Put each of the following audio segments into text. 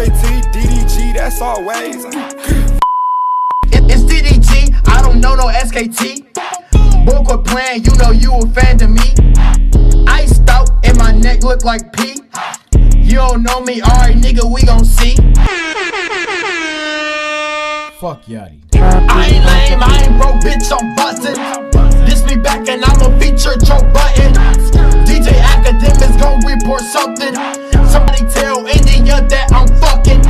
SKT, DDG, that's always. It's DDG, I don't know no SKT. Boy, quit playing, you know you a fan to me. Iced out and my neck look like P. You don't know me, alright nigga, we gon' see. Fuck Yachty. I ain't lame, I ain't broke, bitch, I'm bustin'. This me back and I'ma feature Joe Button. DJ Academics gon' report something. Somebody tell India that I'm fucking.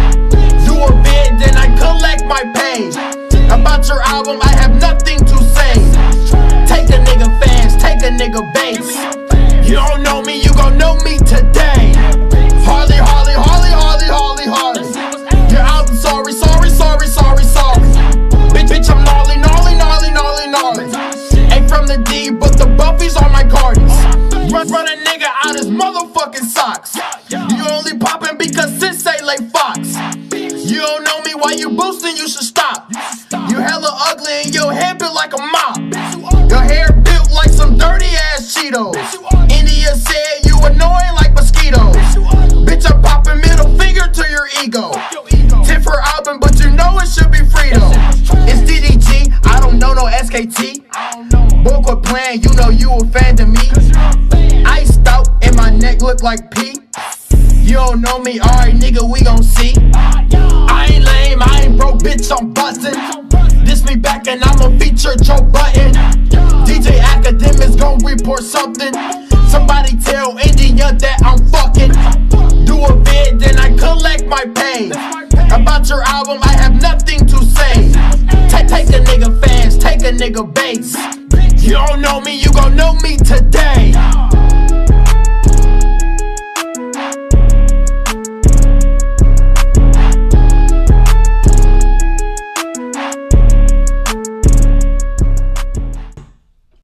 Do a bid, then I collect my pay. About your album, I have nothing to say. Take a nigga fast, take a nigga bass. You don't know me, you gon' know me today. Harley, Harley, Harley, Harley, Harley, Harley. Your album, sorry, sorry, sorry, sorry, sorry. Bitch, I'm gnarly, gnarly, gnarly, gnarly, gnarly. Ain't from the D, but the Buffies are my Cardis. Run a nigga out his motherfucking socks. You only poppin' because sis say lay Fox. You don't know me, why you boosting, you should stop. You hella ugly and your hair built like a mop. Your hair built like some dirty ass Cheetos. India said you annoying like mosquitoes. Bitch, I'm popping middle finger to your ego. Tip for album, but you know it should be Frito. It's DDG, I don't know no SKT. Boy, quit playing, you know you a fan to me. Iced out and my neck look like P. You don't know me, alright nigga, we gon' see. I ain't lame, I ain't broke, bitch, I'm bustin'. This me back and I'ma feature Joe Button. DJ Academics gon' report something. Somebody tell India that I'm fucking. Do a bid, then I collect my pay. About your album, I have nothing to say. Take a nigga fast, take a nigga bass. You don't know me, you gon' know me today.